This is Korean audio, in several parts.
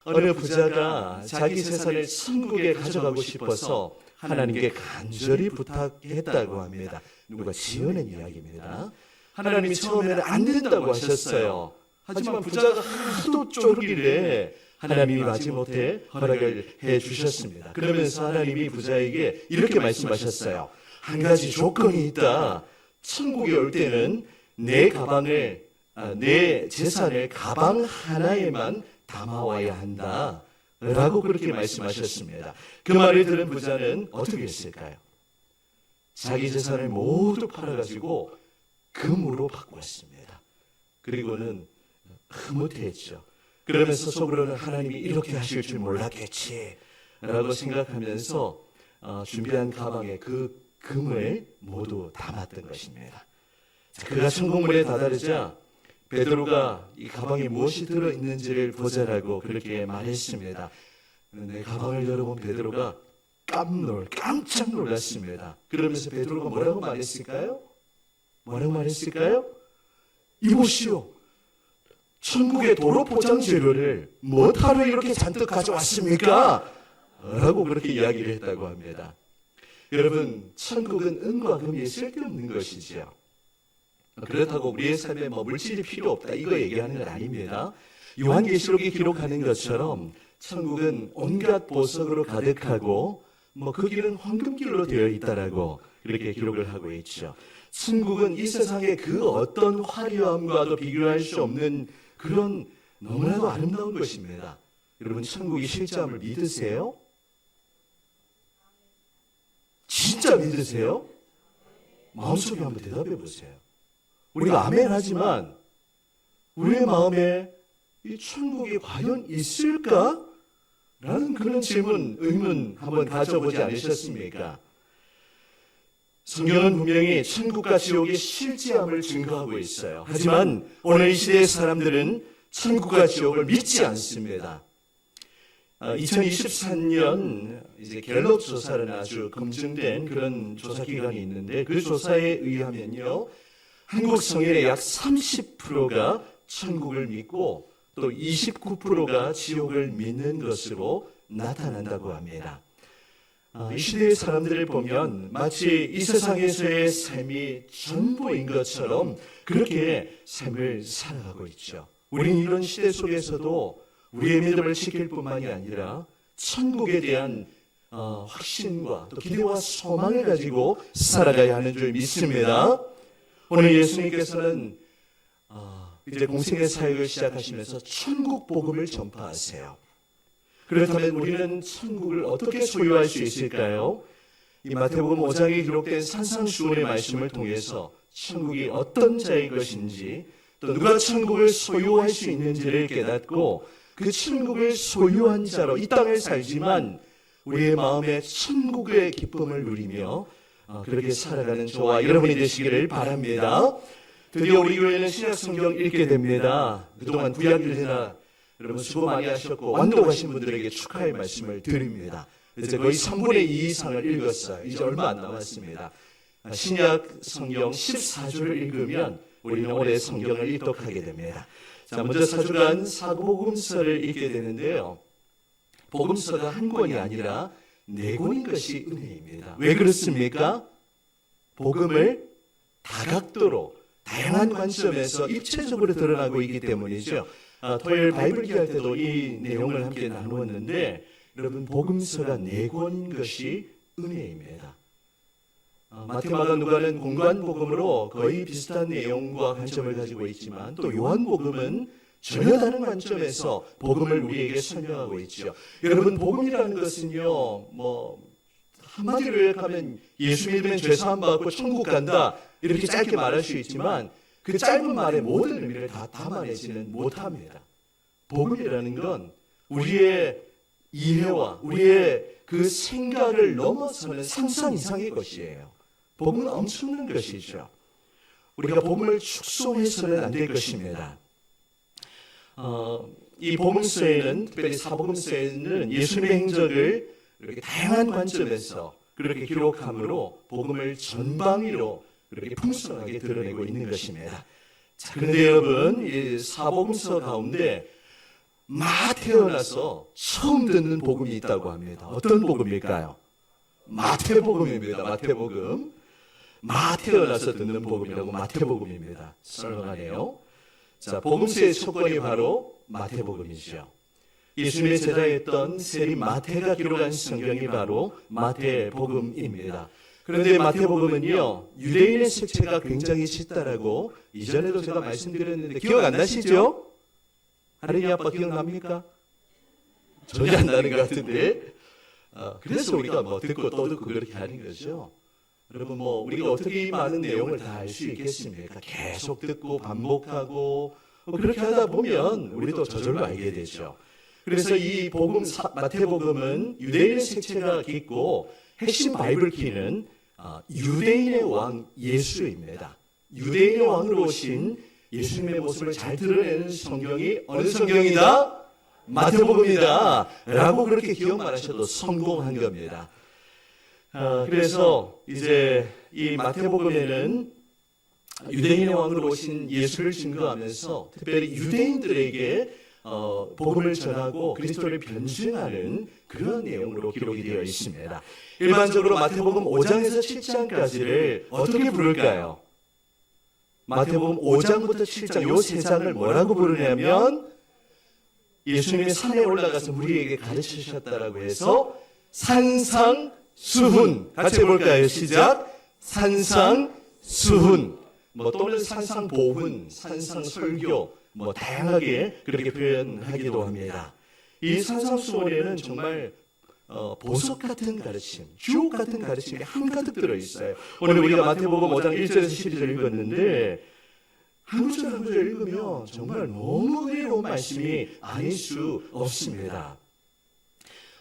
어느 부자가 자기 재산을 천국에 가져가고 싶어서 하나님께 간절히 부탁했다고 합니다. 누가 지어낸 이야기입니다. 하나님이 처음에는 안 된다고 하셨어요. 하지만 부자가 하도 쪼르길래 하나님이 마지못해 허락을 해주셨습니다. 그러면서 하나님이 부자에게 이렇게 말씀하셨어요. 한 가지 조건이 있다. 천국에 올 때는 내 재산을 가방 하나에만 담아와야 한다 라고 그렇게 말씀하셨습니다. 그 말을 들은 부자는 어떻게 했을까요? 자기 재산을 모두 팔아가지고 금으로 바꿨습니다. 그리고는 흐뭇해했죠. 그러면서 속으로는 하나님이 이렇게 하실 줄 몰랐겠지 라고 생각하면서 준비한 가방에 그 금을 모두 담았던 것입니다. 그가 천국문에 다다르자 베드로가 이 가방에 무엇이 들어있는지를 보자라고 그렇게 말했습니다. 그런데 가방을 열어본 베드로가 깜짝 놀랐습니다. 그러면서 베드로가 뭐라고 말했을까요? 이보시오, 천국의 도로 포장 재료를 뭐하러 이렇게 잔뜩 가져왔습니까? 라고 그렇게 이야기를 했다고 합니다. 여러분, 천국은 은과 금이 쓸데없는 것이지요. 그렇다고 우리의 삶에 물질이 필요 없다 이거 얘기하는 건 아닙니다. 요한계시록이 기록하는 것처럼 천국은 온갖 보석으로 가득하고 그 길은 황금길로 되어 있다라고 그렇게 기록을 하고 있죠. 천국은 이 세상의 그 어떤 화려함과도 비교할 수 없는 그런 너무나도 아름다운 것입니다. 여러분, 천국이 실제함을 믿으세요? 진짜 믿으세요? 마음속에 한번 대답해 보세요. 우리가 아멘 하지만 우리의 마음에 이 천국이 과연 있을까? 라는 그런 의문 한번 가져보지 않으셨습니까? 성경은 분명히 천국과 지옥의 실제함을 증거하고 있어요. 하지만 오늘 이 시대의 사람들은 천국과 지옥을 믿지 않습니다. 2023년 이제 갤럽 조사를 아주 검증된 그런 조사 기관이 있는데 그 조사에 의하면요, 한국 성인의 약 30%가 천국을 믿고 또 29%가 지옥을 믿는 것으로 나타난다고 합니다. 이 시대의 사람들을 보면 마치 이 세상에서의 삶이 전부인 것처럼 그렇게 삶을 살아가고 있죠. 우리는 이런 시대 속에서도 우리의 믿음을 지킬 뿐만이 아니라 천국에 대한 확신과 또 기대와 소망을 가지고 살아가야 하는 줄 믿습니다. 오늘 예수님께서는 이제 공생의 사역을 시작하시면서 천국 복음을 전파하세요. 그렇다면 우리는 천국을 어떻게 소유할 수 있을까요? 이 마태복음 5장에 기록된 산상수훈의 말씀을 통해서 천국이 어떤 자의 것인지 또 누가 천국을 소유할 수 있는지를 깨닫고 그 천국을 소유한 자로 이 땅을 살지만 우리의 마음에 천국의 기쁨을 누리며 그렇게 살아가는 저와 여러분이 되시기를 바랍니다. 드디어 우리 교회는 신약 성경 읽게 됩니다. 그동안 구약 일해나 여러분 수고 많이 하셨고 완독하신 분들에게 축하의 말씀을 드립니다. 이제 거의 3분의 2 이상을 읽었어요. 이제 얼마 안 남았습니다. 신약 성경 14주를 읽으면 우리는 올해 성경을 입독하게 됩니다. 자, 먼저 사주간 사복음서를 읽게 되는데요. 복음서가 한 권이 아니라 4권인 것이 은혜입니다. 왜 그렇습니까? 복음을 다각도로 다양한 관점에서 입체적으로 드러나고 있기 때문이죠. 토요일 바이블 기할 때도 이 내용을 함께 나누었는데 여러분, 복음서가 4권인 것이 은혜입니다. 마태마가 누가는 공관복음으로 거의 비슷한 내용과 관점을 가지고 있지만 또 요한복음은 전혀 다른 관점에서 복음을 우리에게 설명하고 있죠. 여러분, 복음이라는 것은요, 한마디로 요약하면 예수 믿으면 죄 사함 받고 천국 간다 이렇게 짧게 말할 수 있지만 그 짧은 말의 모든 의미를 다 담아내지는 못합니다. 복음이라는 건 우리의 이해와 우리의 그 생각을 넘어서는 상상 이상의 것이에요. 복음은 엄청난 것이죠. 우리가 복음을 축소해서는 안 될 것입니다. 이 복음서에는, 특별히 사복음서에는 예수님의 행적을 이렇게 다양한 관점에서 그렇게 기록함으로 복음을 전방위로 그렇게 풍성하게 드러내고 있는 것입니다. 자, 그런데 여러분, 이 사복음서 가운데 태어나서 처음 듣는 복음이 있다고 합니다. 어떤 복음일까요? 마태복음입니다. 마태복음. 태어나서 듣는 복음이라고 마태복음입니다. 썰렁하네요. 자, 복음서의 첫 권이 바로 마태복음이죠. 예수님의 제자였던 세리 마태가 기록한 성경이 바로 마태복음입니다. 그런데 마태복음은요, 유대인의 색채가 굉장히 짙다라고 이전에도 제가 말씀드렸는데 기억 안 나시죠? 하린이 아빠 기억납니까? 전혀 안 나는 것 같은데. 그래서 우리가 듣고 또 듣고 그렇게 하는 거죠. 여러분 우리가 어떻게 이 많은 내용을 다 알 수 있겠습니까? 계속 듣고 반복하고 그렇게 하다 보면 우리도 저절로 알게 되죠. 그래서 이 마태복음은 유대인의 색채가 깃고 핵심 바이블 키는 유대인의 왕 예수입니다. 유대인의 왕으로 오신 예수님의 모습을 잘 드러내는 성경이 어느 성경이다? 마태복음이다 라고 그렇게 기억만 하셔도 성공한 겁니다. 그래서 이제 이 마태복음에는 유대인의 왕으로 오신 예수를 증거하면서 특별히 유대인들에게 복음을 전하고 그리스도를 변증하는 그런 내용으로 기록이 되어 있습니다. 일반적으로 마태복음 5장에서 7장까지를 어떻게 부를까요? 마태복음 5장부터 7장 요 세 장을 뭐라고 부르냐면 예수님이 산에 올라가서 우리에게 가르치셨다라고 해서 산상수훈 같이 해볼까요? 시작. 산상수훈 또는 산상보훈, 산상설교 다양하게 그렇게 표현하기도 합니다. 이 산상수훈에는 정말 보석 같은 가르침, 주옥 같은 가르침이 한가득 들어있어요. 오늘 우리가 마태복음 5장 1절에서 12절 읽었는데 한 구절 한 구절 읽으면 정말 너무 은혜로운 말씀이 아닐 수 없습니다.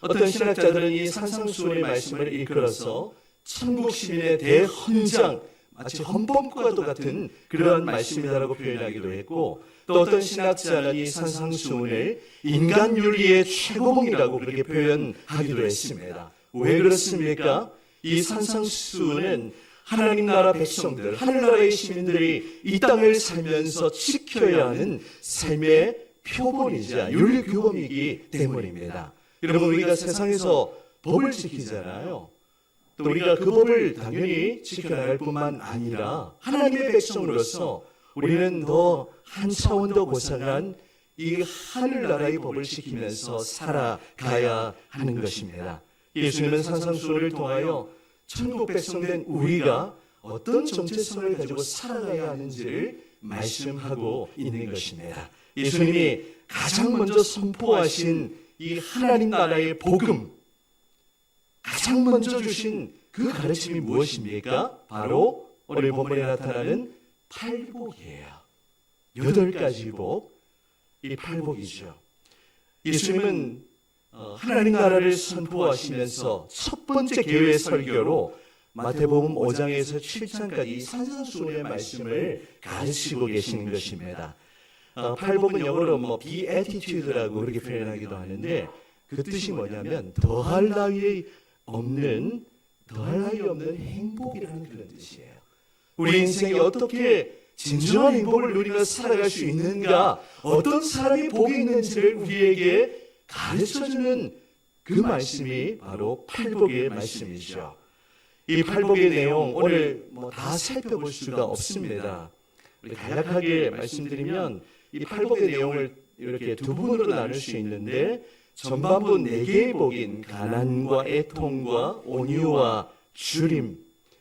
어떤 신학자들은 이 산상수훈의 말씀을 이끌어서 천국 시민의 대헌장, 마치 헌법과도 같은 그러한 말씀이다라고 표현하기도 했고, 또 어떤 신학자는 이 산상수훈을 인간 윤리의 최고봉이라고 그렇게 표현하기도 했습니다. 왜 그렇습니까? 이 산상수훈은 하나님 나라 백성들, 하늘나라의 시민들이 이 땅을 살면서 지켜야 하는 삶의 표본이자 윤리교범이기 때문입니다. 여러분, 우리가 세상에서 법을 지키잖아요. 또 우리가 그 법을 당연히 지켜나갈 뿐만 아니라 하나님의 백성으로서 우리는 더 한 차원 더 고상한 이 하늘나라의 법을 지키면서 살아가야 하는 것입니다. 예수님은 산상수훈을 통하여 천국 백성된 우리가 어떤 정체성을 가지고 살아가야 하는지를 말씀하고 있는 것입니다. 예수님이 가장 먼저 선포하신 이 하나님 나라의 복음, 가장 먼저 주신 그 가르침이 무엇입니까? 바로 오늘 본문에 나타나는 팔복이에요. 8가지 복, 이 팔복이죠. 예수님은 하나님 나라를 선포하시면서 첫 번째 개회 설교로 마태복음 5장에서 7장까지 이 산상수훈의 말씀을 가르치고 계시는 것입니다. 팔복은 영어로 beatitude라고 그렇게 표현하기도 하는데 그 뜻이 뭐냐면 더할 나위 없는 행복이라는 그런 뜻이에요. 우리 인생이 어떻게 진정한 행복을 누리며 살아갈 수 있는가, 어떤 사람이 복이 있는지를 우리에게 가르쳐주는 그 말씀이 바로 팔복의 말씀이죠. 이 팔복의 내용 오늘 다 살펴볼 수가 없습니다. 우리 간략하게 말씀드리면 이 팔복의 내용을 이렇게 두 부분으로 나눌 수 있는데 전반부 4개의 복인 가난과 애통과 온유와 주림,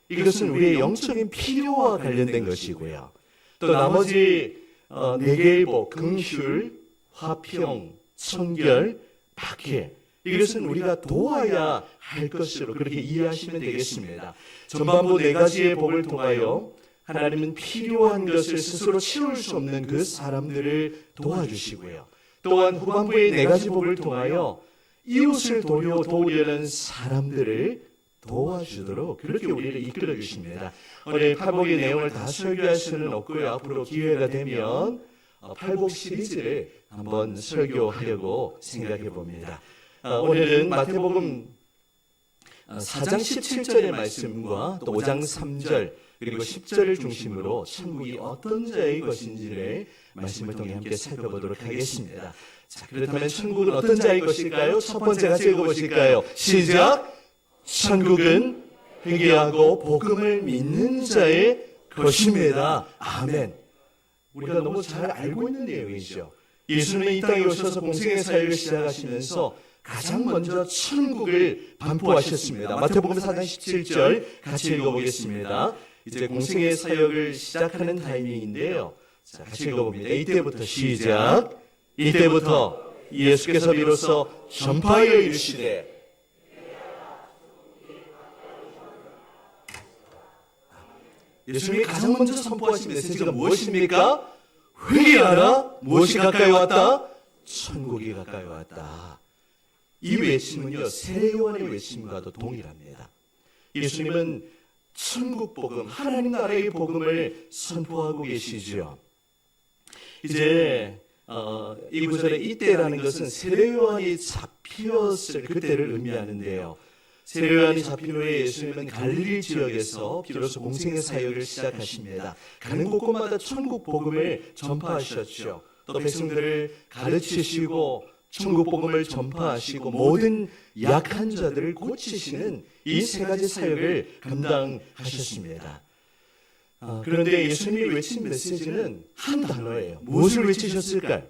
이것은 우리의 영적인 필요와 관련된 것이고요. 또 나머지 4개의 복, 긍휼, 화평, 청결, 박해, 이것은 우리가 도와야 할 것으로 그렇게 이해하시면 되겠습니다. 전반부 4가지의 복을 통하여 하나님은 필요한 것을 스스로 채울 수 없는 그 사람들을 도와주시고요. 또한 후반부의 4가지 복을 통하여 이웃을 도우려는 사람들을 도와주도록 그렇게 우리를 이끌어 주십니다. 오늘 팔복의 내용을 다 설교할 수는 없고요. 앞으로 기회가 되면 팔복 시리즈를 한번 설교하려고 생각해 봅니다. 오늘은 마태복음 4장 17절의 말씀과 또 5장 3절 그리고 10절을 중심으로 천국이 어떤 자의 것인지를 말씀을 통해 함께 살펴보도록 하겠습니다. 자, 그렇다면 천국은 어떤 자의 것일까요? 첫 번째 같이 읽어보실까요? 시작! 천국은 회개하고 복음을 믿는 자의 것입니다. 아멘. 우리가 너무 잘 알고 있는 내용이죠. 예수님이 이 땅에 오셔서 공생의 사역을 시작하시면서 가장 먼저 천국을 반포하셨습니다. 마태복음 4장 17절 같이 읽어보겠습니다. 이제 공생의 사역을 시작하는 타이밍인데요. 자, 같이 읽어봅니다. 이때부터 시작. 이때부터 예수께서 비로소 전파하여 이르시되 예수님이 가장 먼저 선포하신 메시지가 무엇입니까? 회개하라. 무엇이 가까이 왔다? 천국이 가까이 왔다. 이 외침은요, 세례요한의 외침과도 동일합니다. 예수님은 천국 복음, 하나님 나라의 복음을 선포하고 계시죠. 이제 이 구절에 이때라는 것은 세례요한이 잡히었을 그때를 의미하는데요. 세례요한이 잡힌 후에 예수님은 갈릴리 지역에서 비로소 공생의 사역을 시작하십니다. 가는 곳곳마다 천국 복음을 전파하셨죠. 또 백성들을 가르치시고 천국 복음을 전파하시고 모든 약한 자들을 고치시는 이 세 가지 사역을 감당하셨습니다. 그런데 예수님이 외친 메시지는 한 단어예요. 무엇을 외치셨을까요?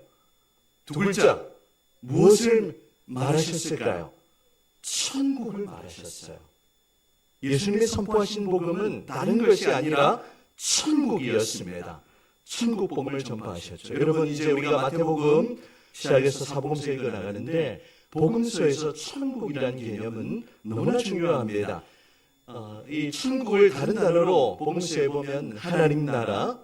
두 글자. 무엇을 말하셨을까요? 천국을 말하셨어요. 예수님이 선포하신 복음은 다른 것이 아니라 천국이었습니다. 천국 복음을 전파하셨죠. 여러분, 이제 우리가 마태복음 시작해서 사복음서 읽어 나가는데 복음서에서 천국이라는 개념은 너무나 중요합니다. 이 천국을 다른 단어로 복음서에 보면 하나님 나라,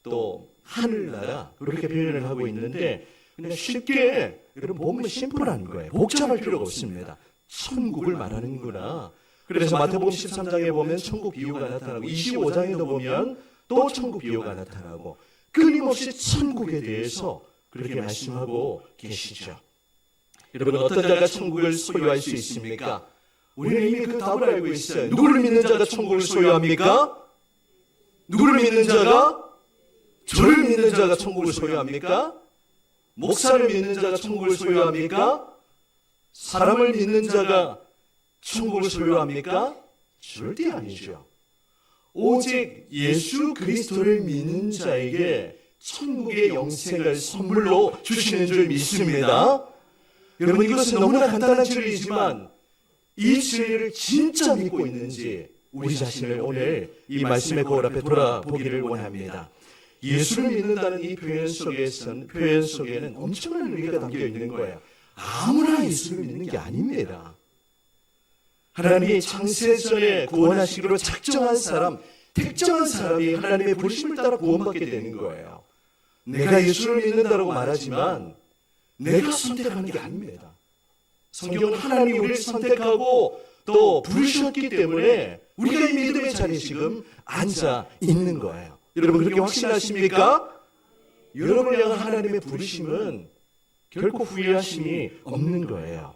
또 하늘나라 그렇게 표현을 하고 있는데 그냥 쉽게 여러분 복음은 심플한 거예요. 복잡할 필요가 없습니다. 천국을 말하는구나. 그래서 마태복음 13장에 보면 천국 비유가 나타나고 25장에도 보면 또 천국 비유가 나타나고 끊임없이 천국에 대해서 그렇게 말씀하고 계시죠. 여러분, 어떤 자가 천국을 소유할 수 있습니까? 우리는 이미 그 답을 알고 있어요. 누구를 믿는 자가 천국을 소유합니까? 누구를 믿는 자가? 저를 믿는 자가 천국을 소유합니까? 목사를 믿는 자가 천국을 소유합니까? 사람을 믿는 자가 천국을 소유합니까? 절대 아니죠. 오직 예수 그리스도를 믿는 자에게 천국의 영생을 선물로 주시는 줄 믿습니다. 여러분, 이것은 너무나 간단한 진리이지만 이 진리를 진짜 믿고 있는지 우리 자신을 오늘 이 말씀의 거울 앞에 돌아보기를 원합니다. 예수를 믿는다는 이 표현 속에는 엄청난 의미가 담겨 있는 거예요. 아무나 예수를 믿는 게 아닙니다. 하나님이 창세전에 구원하시기로 작정한 사람, 특정한 사람이 하나님의 부르심을 따라 구원받게 되는 거예요. 내가 예수를 믿는다고 말하지만 내가 선택하는 게 아닙니다. 성경은 하나님이 우리를 선택하고 또 부르셨기 때문에 우리가 이 믿음의 자리에 지금 앉아 있는 거예요. 여러분, 그렇게 확신하십니까? 여러분을 향한 하나님의 부르심은 결코 후회하심이 없는 거예요.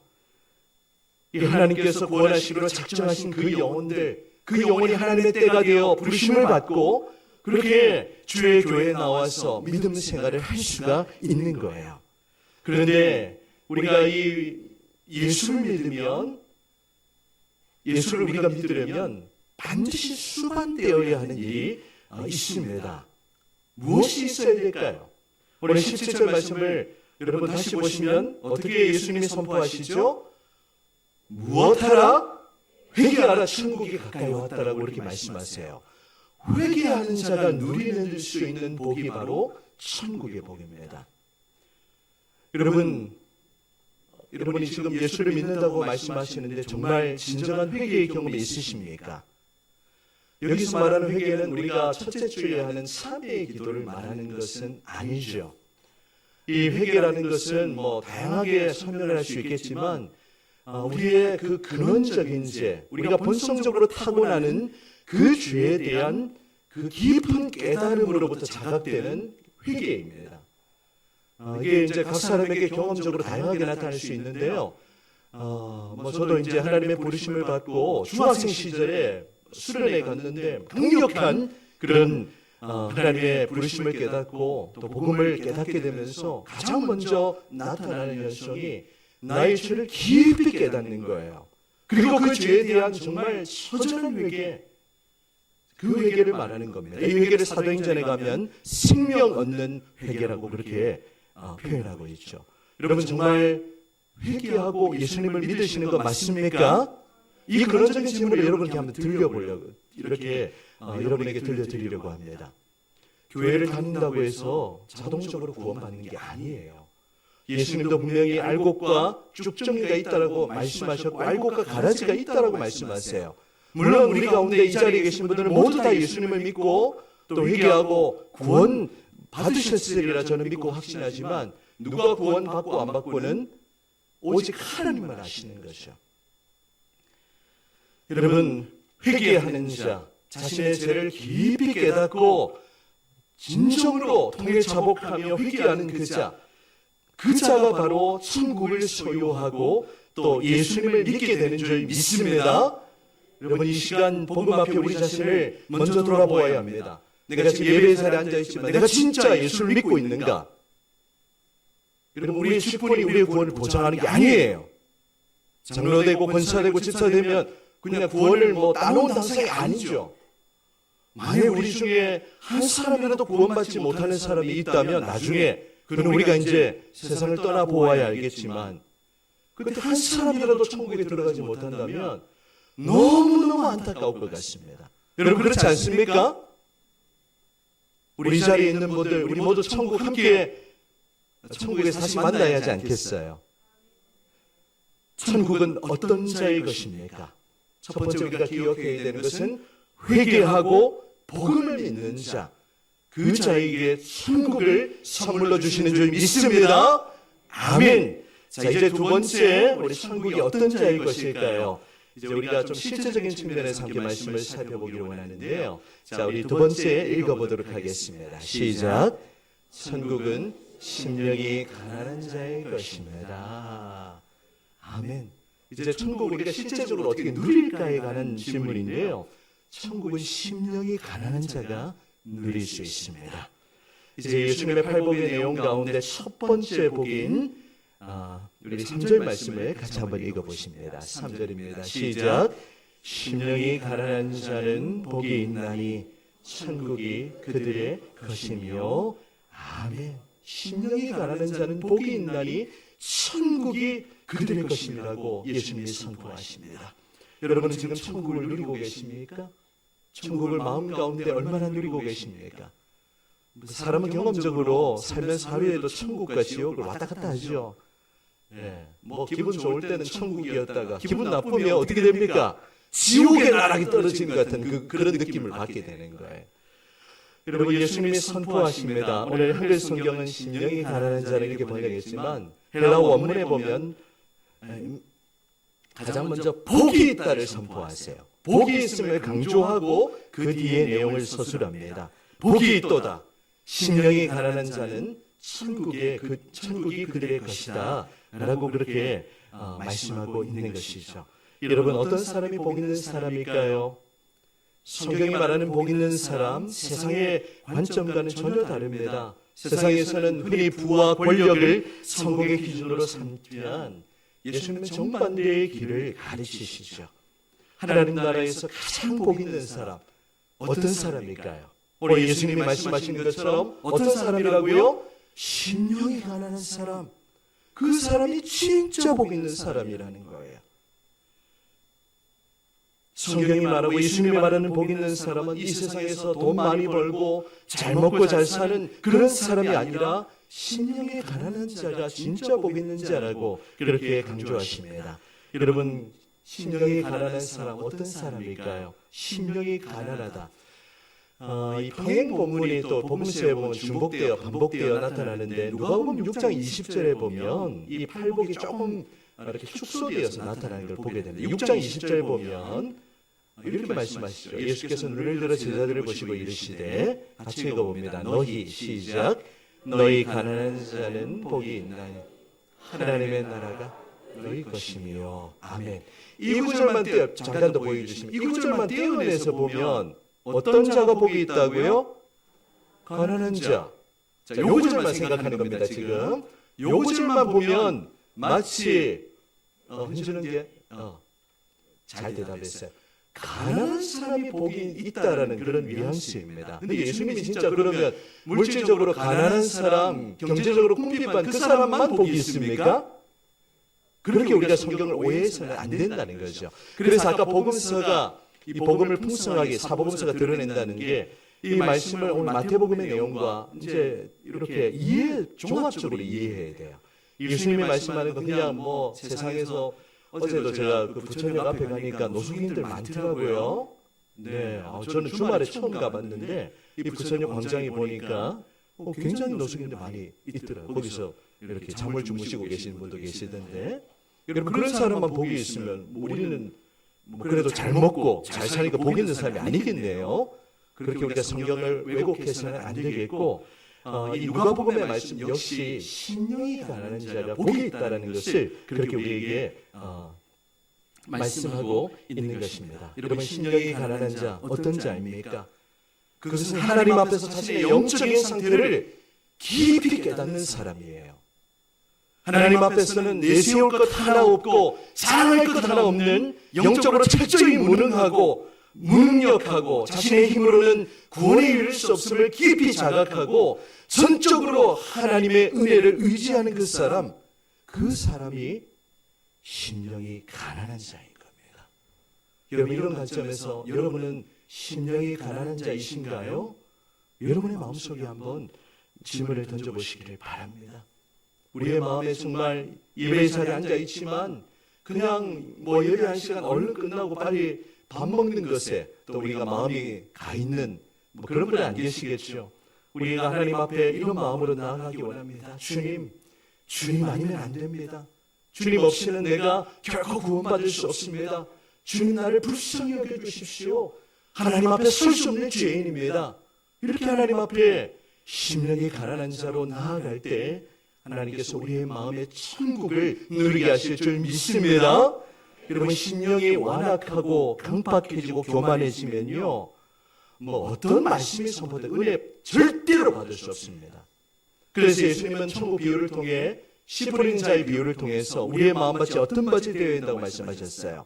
이 하나님께서 구원하시기로 작정하신 그 영혼들, 그 영혼이 하나님의 때가 되어 부르심을 받고 그렇게 주의 교회에 나와서 믿음 생활을 할 수가 있는 거예요. 그런데 우리가 이 예수를 믿으면, 예수를 우리가 믿으려면 반드시 수반되어야 하는 일이 있습니다. 무엇이 있어야 될까요? 오늘 17절 말씀을 여러분 다시 보시면 어떻게 예수님이 선포하시죠? 무엇하라? 회개하라. 천국이 가까이 왔다라고 이렇게 말씀하세요. 회개하는 자가 누리는 수 있는 복이 바로 천국의 복입니다. 여러분이 지금 예수를 믿는다고 말씀하시는데 정말 진정한 회개의 경험이 있으십니까? 여기서 말하는 회개는 우리가 첫째 주에 하는 참회의 기도를 말하는 것은 아니죠. 이 회개라는 것은 다양하게 설명을 할 수 있겠지만 우리의 그 근원적인 죄, 우리가 본성적으로 타고나는 그 죄에 대한 그 깊은 깨달음으로부터 자각되는 회개입니다. 이게 이제 각 사람에게 경험적으로 다양하게 나타날 수 있는데요. 저도 이제 하나님의 부르심을 받고 중학생 시절에 수련회에 갔는데 강력한 그런 하나님의 부르심을 깨닫고 또 복음을 깨닫게 되면서 가장 먼저 나타나는 현상이 나의 죄를 깊이 깨닫는 거예요. 그리고 그 죄에 대한 정말 처절한 회개, 그 회개를 말하는 겁니다. 이 회개를 사도행전에 가면 생명 얻는 회개라고 그렇게 표현하고 있죠. 여러분 정말 회개하고 예수님을 믿으시는 거 맞습니까? 이 근원적인 질문을 여러분께 한번 들려보려고 이렇게 여러분에게 들려드리려고 합니다. 교회를 다닌다고 해서 자동적으로 구원받는 게 아니에요. 예수님도 분명히 알곡과 쭉정이가 있다라고 말씀하셨고 알곡과 가라지가 있다라고 말씀하세요. 물론 우리 가운데 이 자리에 계신 분들은 모두 다 예수님을 믿고 또 회개하고 구원 받으셨으리라 저는 믿고 확신하지만 누가 구원 받고 안 받고는 오직 하나님만 아시는 것이죠. 여러분 회개하는 자, 자신의 죄를 깊이 깨닫고 진정으로 통일 자복하며 회개하는 그 자가 바로 천국을 소유하고 또 예수님을 믿게 되는 줄 믿습니다. 여러분 이 시간 복음 앞에 우리 자신을 먼저 돌아보아야 합니다. 내가 지금 예배 자리에 앉아있지만 내가 진짜 예수를 믿고 있는가? 여러분 우리의 직분이 우리의 구원을 보장하는 게 아니에요. 장로되고 권사되고 집사되면 그냥 구원을 따놓은 당상이 아니죠. 만약 우리 중에 한 사람이라도 구원받지 못하는 사람이 있다면 나중에 그는 우리가 이제 세상을 떠나보아야 알겠지만 그때 한 사람이라도 천국에 들어가지 못한다면 너무너무 안타까울 것 같습니다. 여러분 그렇지 않습니까? 우리 자리에 있는 분들 우리 모두 천국 함께 천국에서 다시 만나야 하지 않겠어요? 천국은 어떤 자의 것입니까? 첫 번째 우리가 기억해야 되는 것은 회개하고 복음을 믿는 자, 그 자에게 천국을 선물로 주시는 줄 믿습니다. 아멘. 자 이제 두 번째 우리 천국이 어떤 자의 것일까요? 이제 우리가 좀 실제적인 측면에서 함께 말씀을 살펴보기를 원하는데요. 자 우리 두 번째 읽어보도록 하겠습니다. 시작. 천국은 심령이 가난한 자의 것입니다. 아멘. 이제 천국 우리가 실제적으로 어떻게 누릴까에 관한 질문인데요. 천국은 심령이 가난한 자가 누릴 수 있습니다. 이제 예수님의 팔복의 내용 가운데 첫 번째 복인 우리 3절 말씀을 같이 한번 읽어보십니다. 3절입니다. 시작. 심령이 가난한 자는 복이 있나니 천국이 그들의 것이며 아멘. 심령이 가난한 자는 복이 있나니 천국이 그들의 것이라고 예수님이 선포하십니다. 여러분은 지금 천국을 누리고 계십니까? 천국을 마음 가운데 얼마나 누리고 계십니까? 사람은 경험적으로 살면서 하루에도 천국과 지옥을 왔다 갔다 하죠. 기분 좋을 때는 천국이었다가 기분 나쁘면 어떻게 됩니까? 지옥의 나락이 떨어지는 것 같은 그런 느낌을 받게 되는 거예요. 여러분 예수님이 선포하십니다. 오늘 한글 성경은 심령이 가난한 자는 이렇게 번역했지만 헬라어 원문에 보면 가장 먼저 복이 있다를 선포하세요. 복이 있음을 강조하고 그 뒤에 내용을 서술합니다. 복이 있도다. 심령이 가난한 자는 천국이 그들의 것이다 라고 그렇게 말씀하고 있는 것이죠. 여러분 어떤 사람이 복 있는 사람일까요? 성경이 말하는 복 있는 사람, 세상의 관점과는 전혀 다릅니다. 세상에서는 흔히 부와 권력을 성공의 기준으로 삼지만 예수님은 정반대의 길을 가르치시죠. 하나님 나라에서 가장 복 있는 사람, 어떤 사람일까요? 오늘 예수님이 말씀하신 것처럼 어떤 사람이라고요? 심령이 가난한 사람, 그 사람이 진짜 복 있는 사람이라는 거예요. 성경이 말하고 예수님이 말하는 복 있는 사람은 이 세상에서 돈 많이 벌고 잘 먹고 잘 사는 그런 사람이 아니라 심령이 가난한 자가 진짜 복 있는 자라고 그렇게 강조하십니다. 여러분 심령이 가난한 사람 어떤 사람일까요? 심령이 가난하다. 이 평행 본문이 또 본문서에 보면 중복되어 반복되어 나타나는데 누가복음 6장 20절에 보면 이 팔복이 조금 이렇게 축소되어서 나타나는 걸 보게 됩니다. 6장 20절에 보면 이렇게 말씀하시죠. 예수께서 눈을 들어 제자들을 보시고 이르시되 같이 읽어봅니다. 너희 시작. 너희 가난한 자는 복이 있나니 하나님의 나라가 너희 것이며 아멘. 이 구절만 잠깐 더 보여주시면 이 구절만 떼어내서 보면 어떤 자가 복이 있다고요? 가난한 자. 자, 요 구절만 생각하는 겁니다, 지금. 요 구절만 보면 마치 현주는 잘 대답했어요. 가난한 사람이 복이 있다라는 그런 뉘앙스입니다. 근데 예수님이 진짜 그러면 물질적으로 가난한 사람, 경제적으로 궁핍한 그 사람만 복이 있습니까? 그렇게 우리가 성경을 오해해서는 안 된다는 거죠. 그래서 아까 복음서가 이 복음을 풍성하게 사복음서가 드러낸다는 게 이 말씀을 오늘 마태복음의 내용과 이제 이렇게 종합적으로 이해해야 돼요. 예수님이 말씀하는 건 그냥 뭐 세상에서 어제도 제가 그 부천역 앞에 가니까 노숙인들 많더라고요. 네, 저는 주말에 처음 가봤는데 이 부천역 광장에 보니까 굉장히 노숙인들 많이 있더라고요. 거기서 이렇게 잠을 주무시고 계시는 분도 계시던데, 여러분 그런 사람만 복이 있으면 우리는 그래도 잘 먹고 잘 사니까 복 있는 사람이 아니겠네요. 그렇게 우리가 성경을 왜곡해서는 안 되겠고, 이 누가복음의 말씀 역시 신령이 가난한 자가 복이 있다는 것을 그렇게 우리에게 말씀하고 있는 것입니다. 여러분, 신령이 가난한 자 어떤 자입니까? 그것은 하나님 앞에서 자신의 영적인 상태를 깊이 깨닫는 사람이에요. 하나님 앞에서는 내세울 것 하나 없고 자랑할 것 하나 없는, 영적으로 철저히 무능하고 무능력하고 자신의 힘으로는 구원에 이를 수 없음을 깊이 자각하고 전적으로 하나님의 은혜를 의지하는 그 사람이 심령이 가난한 자인 겁니다. 여러분, 이런 관점에서 여러분은 심령이 가난한 자이신가요? 여러분의 마음속에 한번 질문을 던져보시기를 바랍니다. 우리의 마음에 정말 예배 자리에 앉아있지만 그냥 뭐 예배 한 시간 얼른 끝나고 빨리 밥 먹는 것에 또 우리가 마음이 가 있는 그런 분이 안 계시겠죠. 우리가 하나님 앞에 이런 마음으로 나아가기 원합니다. 주님 아니면 안 됩니다. 주님 없이는 내가 결코 구원받을 수 없습니다. 주님 나를 불쌍히 여겨주십시오. 하나님 앞에 설 수 없는 죄인입니다. 이렇게 하나님 앞에 심령이 가난한 자로 나아갈 때 하나님께서 우리의 마음에 천국을 누리게 하실 줄 믿습니다. 여러분, 심령이 완악하고 강박해지고 교만해지면요, 어떤 말씀이 선포된 은혜 절대로 받을 수 없습니다. 그래서 예수님은 천국 비유를 통해 씨 뿌린 자의 비유를 통해서 우리의 마음밭이 어떤 밭이 되어야 된다고 말씀하셨어요.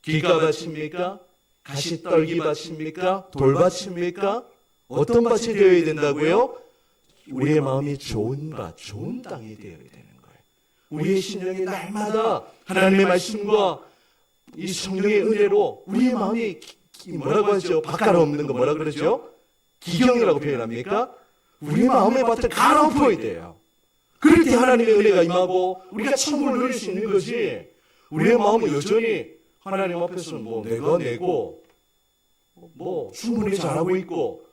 기가밭입니까? 가시떨기밭입니까? 돌밭입니까? 어떤 밭이 되어야 된다고요? 우리의 마음이 좋은 밭, 좋은 땅이 되어야 되는 거예요. 우리의 심령이 날마다 하나님의 말씀과 이 성령의 은혜로 우리의 마음이 뭐라고 하죠? 밭가라 없는 거 뭐라 그러죠? 기경이라고 표현합니까? 우리 마음의 밭을 갈아엎어야 돼요. 그럴 때 하나님의 은혜가 임하고 우리가 천국을 누릴 수 있는 거지. 우리의 마음은 여전히 하나님 앞에서는 내가 내고 충분히 잘하고 있고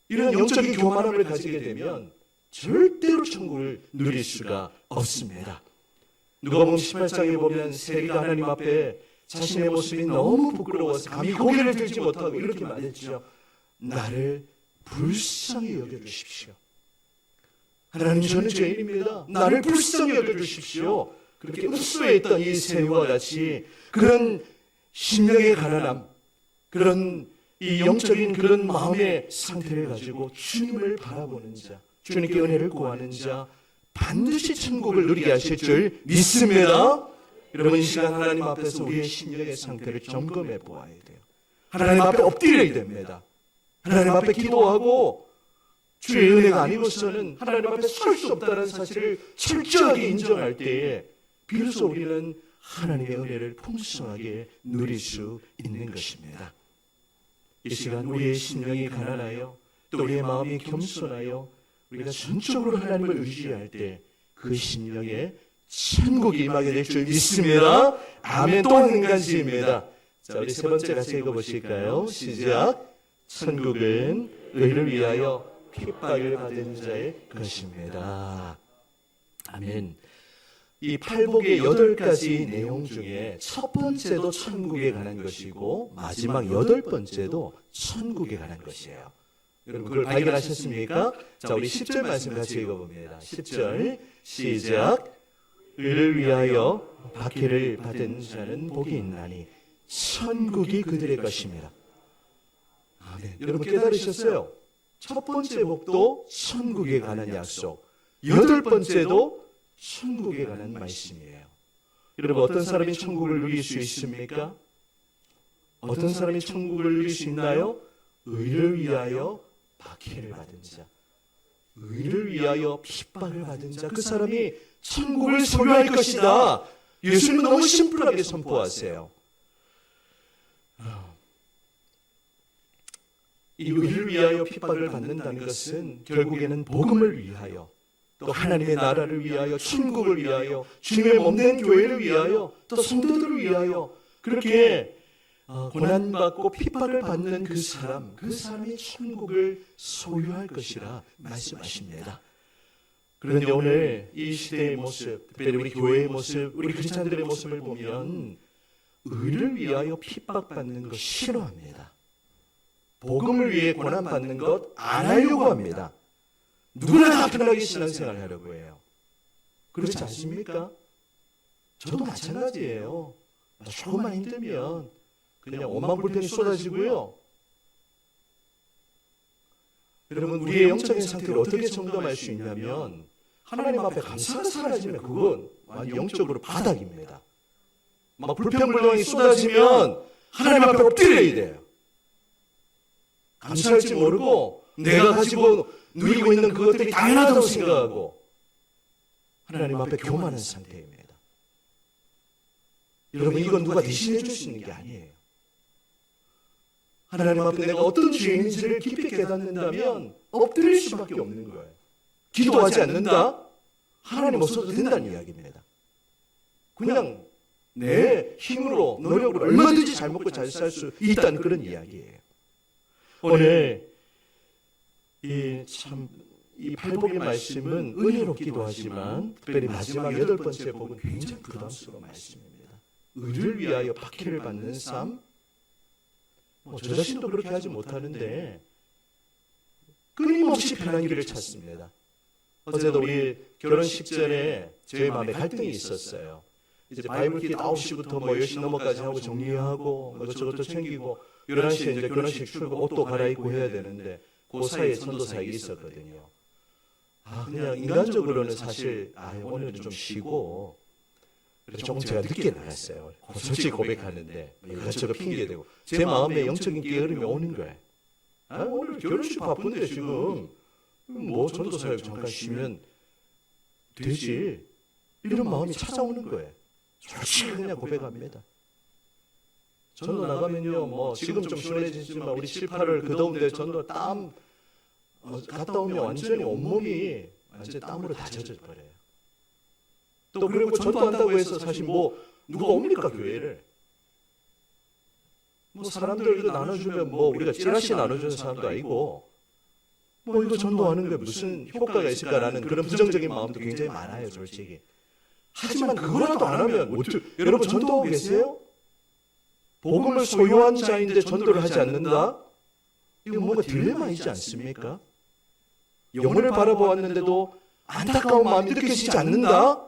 이런 영적인 교만함을 가지게 되면 절대로 천국을 누릴 수가 없습니다. 누가복음 18장에 보면 세리가 하나님 앞에 자신의 모습이 너무 부끄러워서 감히 고개를 들지 못하고 이렇게 말했죠. 나를 불쌍히 여겨주십시오. 하나님, 저는 죄인입니다. 나를 불쌍히 여겨주십시오. 그렇게 흡수했던 이 세리와 같이 그런 심령의 가난함, 그런 이 영적인 그런 마음의 상태를 가지고 주님을 바라보는 자, 주님께 은혜를 구하는 자, 반드시 천국을 누리게 하실 줄 믿습니다. 여러분, 이 시간 하나님 앞에서 우리의 심령의 상태를 점검해 보아야 돼요. 하나님 앞에 엎드려야 됩니다. 하나님 앞에 기도하고 주의 은혜가 아니고서는 하나님 앞에 설 수 없다는 사실을 철저하게 인정할 때에 비로소 우리는 하나님의 은혜를 풍성하게 누릴 수 있는 것입니다. 이 시간 우리의 심령이 가난하여 또 우리의 마음이 겸손하여 우리가 전적으로 하나님을 의지할 때 그 심령에 천국이 임하게 될 줄 믿습니다. 아멘. 또 한 가지입니다. 자, 우리 세 번째 같이 읽어보실까요? 시작. 천국은 의를 위하여 핍박을 받은 자의 것입니다. 아멘. 이 팔복의 8가지 내용 중에 첫 번째도 천국에 관한 것이고 마지막 8번째도 천국에 관한 것이에요. 여러분, 그걸 발견하셨습니까? 자, 우리 10절 말씀 같이 읽어봅니다. 10절 시작. 의를 위하여 박해를 받은 자는 복이 있나니 천국이 그들의 것입니다. 아멘. 여러분 깨달으셨어요? 첫 번째 복도 천국에 관한 약속, 여덟 번째도 천국에 관한 말씀이에요. 여러분, 어떤 사람이 천국을 누릴 수 있습니까? 어떤 사람이 천국을 누릴 수 있나요? 의를 위하여 박해를 받은 자, 의를 위하여 핍박을 받은 자, 그 사람이 천국을 소유할 것이다. 예수님은 너무 심플하게 선포하세요. 이 의를 위하여 핍박을 받는다는 것은 결국에는 복음을 위하여, 또 하나님의 나라를 위하여, 천국을 위하여, 주님의 몸된 교회를 위하여, 또 성도들을 위하여 그렇게 고난받고 핍박을 받는 그 사람이 천국을 소유할 것이라 말씀하십니다. 그런데 오늘 이 시대의 모습, 특별히 우리 교회의 모습, 우리 크리스찬들의 모습을 보면 의를 위하여 핍박받는 것 싫어합니다. 복음을 위해 고난받는 것 안 하려고 합니다. 누구나 다 편하게 신앙생활을 하려고 해요. 그렇지 않습니까? 저도 마찬가지예요. 조금만 힘들면 그냥 온만 불편이 쏟아지고요. 여러분, 우리의 영적인 상태를 어떻게 점검할 수 있냐면 하나님 앞에 감사가 사라지면 그건 영적으로 바닥입니다. 막 불평불만이 쏟아지면 하나님 앞에 엎드려야 돼요. 감사할 줄 모르고 내가 가지고 누리고 있는 그것들이 당연하다고 생각하고 하나님 앞에 교만한 상태입니다. 여러분, 이건 누가 대신해 줄 수 있는 게 아니에요. 하나님 앞에 내가 어떤 죄인인지를 깊이 깨닫는다면 엎드릴 수밖에 없는 거예요. 기도하지 않는다? 하나님 없어도 된다는 이야기입니다. 그냥 내 힘으로, 노력으로 얼마든지 잘 먹고 잘 살 수 있다는 그런 이야기예요. 오늘 이 팔복의 말씀은 은혜롭기도 하지만 특별히 마지막 여덟 번째 복은 굉장히 부담스러운 말씀입니다. 의를 위하여 박해를 받는 삶, 저 자신도 그렇게 하지 못하는데 끊임없이 편한 길을 찾습니다. 어제도 우리 결혼식 전에 저희 마음에 갈등이 있었어요. 이제 바이블기 9시부터 10시 넘어까지 하고 정리하고 저것도 챙기고 11시에 이제 결혼식 출고 옷도 갈아입고 해야 되는데 그 사이에 전도사역이 있었거든요. 그냥 인간적으로는 사실 오늘은 좀 쉬고 그래서 조금 제가 늦게 나갔어요. 솔직히 고백하는데 이것저것 핑계대고 제 마음에 영적인 게으름이 오는 거예요. 오늘 결혼식 바쁜데 지금 뭐 전도사역 잠깐 쉬면 되지, 이런 마음이 찾아오는 거예요. 솔직히 그냥 고백합니다. 전도 나가면요, 지금 좀 시원해지지만 우리 7, 8월 그 더운데 전도 땀 갔다 오면 완전히 온몸이 완전 땀으로 다 젖어 버려요. 또 그리고 전도한다고 해서 사실 누가 옵니까 교회를? 사람들 이거 나눠주면 우리가 찌라시 나눠주는 사람도 아니고 이거 전도하는 게 무슨 효과가 있을까라는 그런 부정적인 마음도 굉장히 많아요, 솔직히. 하지만 그거라도 안 하면 여러분 전도하고 계세요? 복음을 소유한 자인데 전도를 하지 않는다? 이거 뭔가 딜레마이지 않습니까? 영혼을 바라보았는데도 안타까운 마음이 느껴지지 않는다?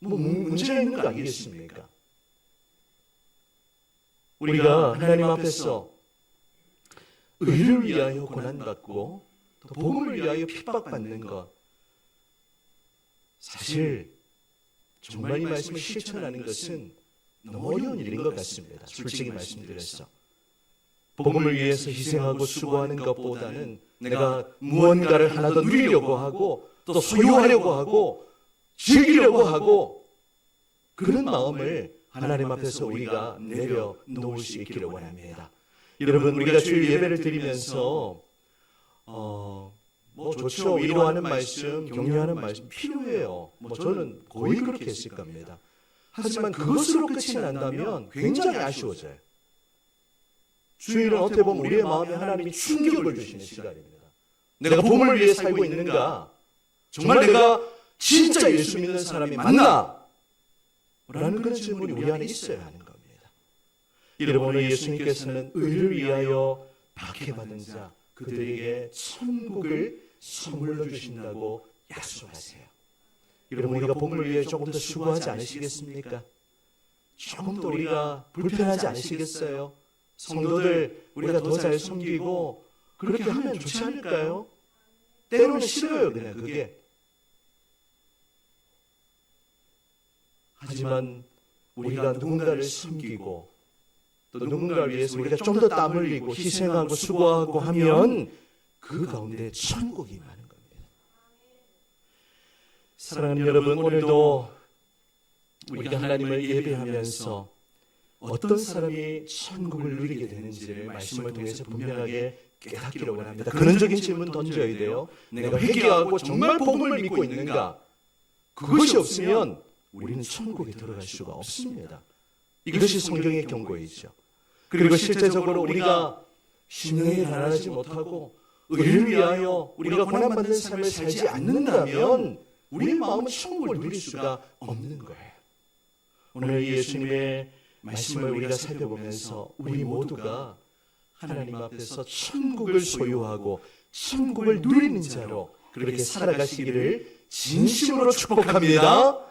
문제가 있는 거 아니겠습니까? 우리가 하나님 앞에서 의를 위하여 고난받고 또 복음을 위하여 핍박받는 것, 사실 정말 이 말씀을 실천하는 것은 너무 어려운 일인 것 같습니다. 솔직히 말씀드려서 복음을 위해서 희생하고 수고하는 것보다는 내가 무언가를 하나 더 누리려고 하고 또 소유하려고 하고 즐기려고 하고 그런 마음을 하나님 앞에서 우리가 내려놓을 수 있기를 원합니다. 여러분, 우리가 주일 예배를 드리면서 좋죠. 위로하는 말씀, 격려하는 말씀 필요해요. 저는 거의 그렇게 했을 겁니다. 하지만 그것으로 끝이 난다면 굉장히 아쉬워져요. 주일은 어떻게 보면 우리의 마음에 하나님이 충격을 주시는 시간입니다. 내가 복음을 위해 살고 있는가? 정말 내가 진짜 예수 믿는 사람이 맞나? 라는 그런 질문이 우리 안에 있어야 하는 겁니다. 여러분, 오늘 예수님께서는 의를 위하여 박해받은 자, 그들에게 천국을 선물로 주신다고 약속하세요. 여러분, 우리가 복음을 위해 조금 더 수고하지 않으시겠습니까? 조금 더 우리가 불편하지 않으시겠어요? 성도들 우리가 더 잘 섬기고 그렇게 하면 좋지 않을까요? 때로는 싫어요, 그냥 그게. 하지만 우리가 누군가를 섬기고 또 누군가를 위해서 우리가 좀 더 땀 흘리고 희생하고 수고하고 하면 그 가운데 천국이 임하는 겁니다. 사랑하는 여러분, 오늘도 우리가 하나님을 예배하면서 어떤 사람이 천국을 누리게 되는지를 말씀을 통해서 분명하게 깨닫기를 원합니다. 근원적인 질문 던져야 돼요. 내가 회개하고 정말 복음을 믿고 있는가? 그것이 없으면 우리는 천국에 들어갈 수가 없습니다. 이것이 성경의 경고이죠. 그리고 실제적으로 우리가 심령에 가난하지 못하고 의를 위하여 우리가 고난받는 삶을 살지 않는다면 우리의 마음은 천국을 누릴 수가 없는 거예요. 오늘 예수님의 말씀을 우리가 살펴보면서 우리 모두가 하나님 앞에서 천국을 소유하고 천국을 누리는 자로 그렇게 살아가시기를 진심으로 축복합니다.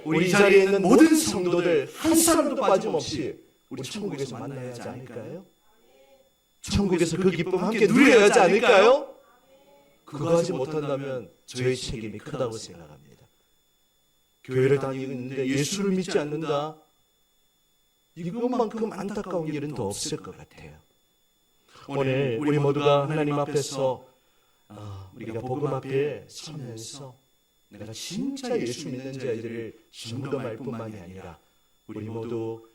우리 자리에 있는 모든 성도들 한 사람도 빠짐없이 우리 천국에서 만나야 하지 않을까요? 천국에서 그 기쁨 함께 누려야 하지 않을까요? 그거 하지 못한다면 저의 책임이 크다고 생각합니다. 교회를 다니고 있는데 예수를 믿지 않는다? 이것만큼 안타까운 일은 더 없을 것 같아요. 오늘 우리 모두가 하나님 앞에서 우리가 복음 앞에 서면서 내가 진짜 예수 믿는 자들을 점검할 뿐만이 아니라 우리 모두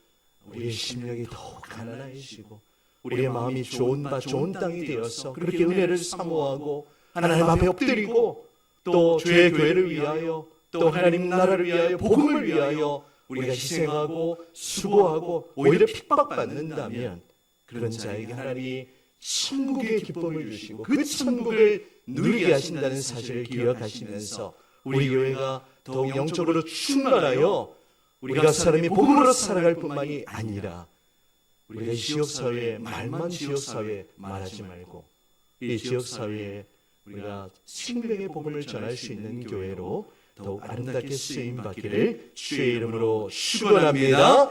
우리의 심령이 더욱 가난해지고 우리의 마음이 좋은 바 좋은 땅이 되어서 그렇게 은혜를 사모하고 하나님 앞에 엎드리고 또 주의 교회를 위하여 또 하나님 나라를 위하여 복음을 위하여 우리가 희생하고 수고하고 오히려 핍박받는다면 그런 자에게 하나님이 천국의 기쁨을 주시고 그 천국을 누리게 하신다는 사실을 기억하시면서 우리 교회가 더욱 영적으로 충만하여 우리가 사람이 복음으로 살아갈 뿐만이 아니라 우리가 이 지역사회에 말만 지역사회에 말하지 말고 이 지역사회에 우리가 생명의 복음을 전할 수 있는 교회로 더욱 아름답게 쓰임받기를 주의 이름으로 축원합니다.